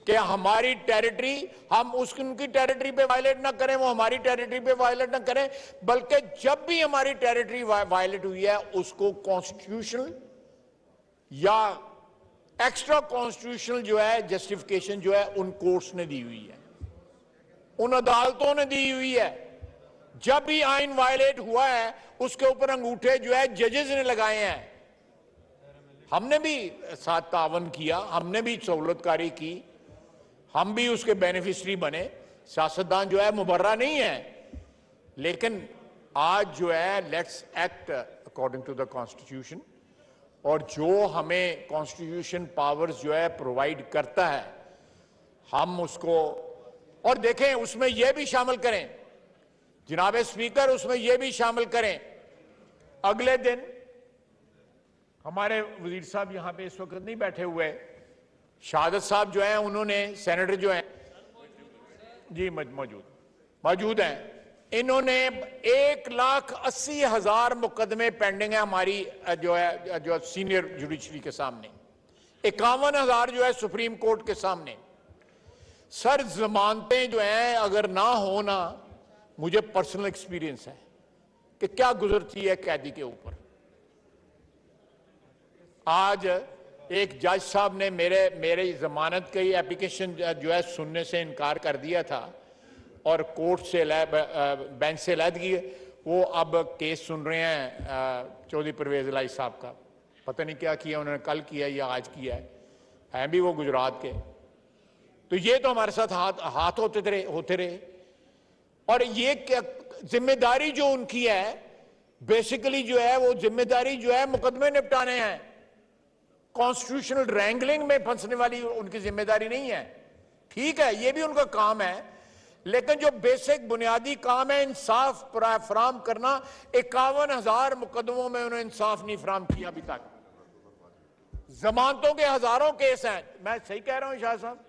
कि हमारी टेरिटरी, हम उनकी टेरिटरी पे वायलेट ना करें, वो हमारी टेरिटरी पे वायलेट ना करें, बल्कि जब भी हमारी टेरिटरी वायलेट हुई है उसको कॉन्स्टिट्यूशनल या एक्स्ट्रा कॉन्स्टिट्यूशनल जो है जस्टिफिकेशन जो है उन कोर्ट्स ने दी हुई है, उन अदालतों ने दी हुई है। जब भी आइन वायलेट हुआ है उसके ऊपर अंगूठे जो है जजेस ने लगाए हैं। हमने भी साथ तावन किया, हमने भी सहूलतकारी की, हम भी उसके बेनिफिशरी बने। सियासतदान जो है मुबर्रा नहीं है, लेकिन आज जो है let's act according to the constitution, और जो हमें कॉन्स्टिट्यूशन पावर्स जो है प्रोवाइड करता है हम उसको, और देखें उसमें यह भी शामिल करें जनाब स्पीकर, उसमें यह भी शामिल करें, अगले दिन हमारे वजीर साहब यहां पे इस वक्त नहीं बैठे हुए, शहादत साहब जो हैं उन्होंने, सेनेटर जो हैं जी मौजूद हैं, इन्होंने 1,80,000 मुकदमे पेंडिंग है हमारी जो सीनियर जुडिशरी के सामने, 51,000 जो है सुप्रीम कोर्ट के सामने। सर जमानतें जो हैं अगर ना हो ना, मुझे पर्सनल एक्सपीरियंस है कि क्या गुजरती है कैदी के ऊपर। आज एक जज साहब ने मेरे जमानत की एप्लीकेशन जो है सुनने से इनकार कर दिया था और कोर्ट से बेंच से अलहदगी, वो अब केस सुन रहे हैं चौधरी परवेज इलाही साहब का। पता नहीं क्या किया उन्होंने, कल किया या आज किया है भी वो गुजरात के। तो ये तो हमारे साथ हाथ होते रहे और ये क्या जिम्मेदारी जो उनकी है, बेसिकली जो है वो जिम्मेदारी जो है मुकदमे निपटाने हैं, कॉन्स्टिट्यूशनल रैंगलिंग में फंसने वाली उनकी जिम्मेदारी नहीं है। ठीक है, ये भी उनका काम है, लेकिन जो बेसिक बुनियादी काम है इंसाफ फराम करना, 51,000 मुकदमों में उन्होंने इंसाफ नहीं फराम किया अभी तक। जमानतों के हजारों केस हैं, मैं सही कह रहा हूं शाह साहब?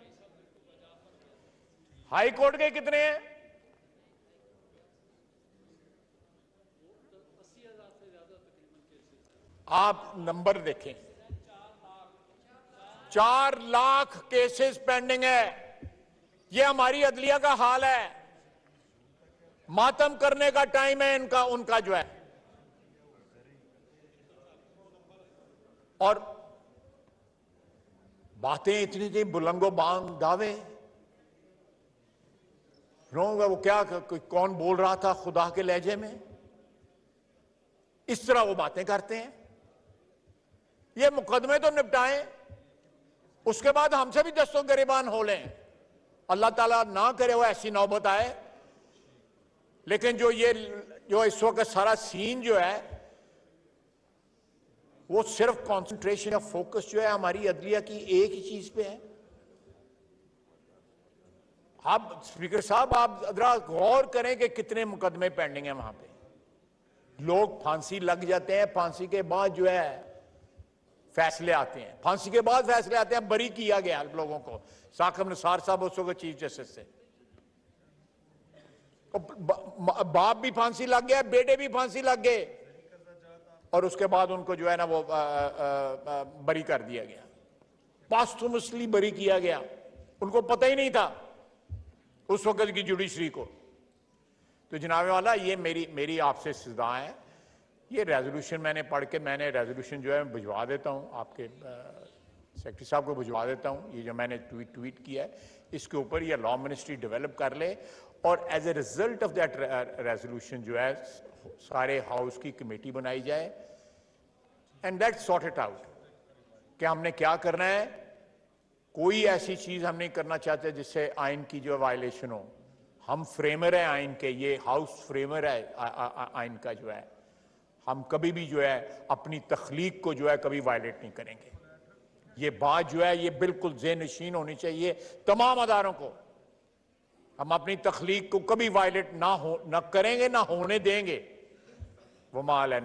हाई कोर्ट के कितने हैं? 80,000 से ज्यादा तकरीबन केसेस। आप नंबर देखें, 4 लाख केसेस पेंडिंग है। ये हमारी अदलिया का हाल है। मातम करने का टाइम है उनका जो है। और बातें इतनी बुलंदो बांग दावे, वो क्या कौन बोल रहा था खुदा के लहजे में, इस तरह वो बातें करते हैं। ये मुकदमे तो निपटाएं, उसके बाद हमसे भी दस्तों गिरेबान हो लें। अल्लाह ताला ना करे वो ऐसी नौबत आए। लेकिन जो इस वक्त सारा सीन जो है वो सिर्फ कंसंट्रेशन या फोकस जो है हमारी अदलिया की एक ही चीज पे है। आप स्पीकर साहब, आप जरा गौर करें कि कितने मुकदमे पेंडिंग है वहां पे। लोग फांसी लग जाते हैं, फांसी के बाद जो है फैसले आते हैं, फांसी के बाद फैसले आते हैं, बरी किया गया लोगों को। साकिब निसार साहब उस वक्त चीफ जस्टिस से, बाप भी फांसी लग गया, बेटे भी फांसी लग गए, और उसके बाद उनको जो है ना वो बरी कर दिया गया, पोस्टमसली बरी किया गया। उनको पता ही नहीं था उस वक्त की जुडिशरी को। तो जनाब वाला, ये मेरी आपसे सदा है, ये रेजोल्यूशन मैंने पढ़ के, मैंने रेजोल्यूशन जो है भिजवा देता हूं आपके सेक्रेटरी साहब को भिजवा देता हूं। ये जो मैंने ट्वीट किया है इसके ऊपर ये लॉ मिनिस्ट्री डेवलप कर ले, और as a result of that resolution जो है सारे हाउस की कमेटी बनाई जाए and let's sort it out कि हमने क्या करना है। कोई ऐसी चीज हम नहीं करना चाहते जिससे आइन की जो वायलेशन हो। हम फ्रेमर है आइन के, ये हाउस फ्रेमर है आइन का जो है। हम कभी भी जो है अपनी तख्लीक को जो है कभी वायलेट नहीं करेंगे। ये बात जो है ये बिल्कुल ज़हन-नशीन होनी चाहिए तमाम अदारों को। हम अपनी तख्लीक को कभी वायलेट ना करेंगे, ना होने देंगे। वो माल है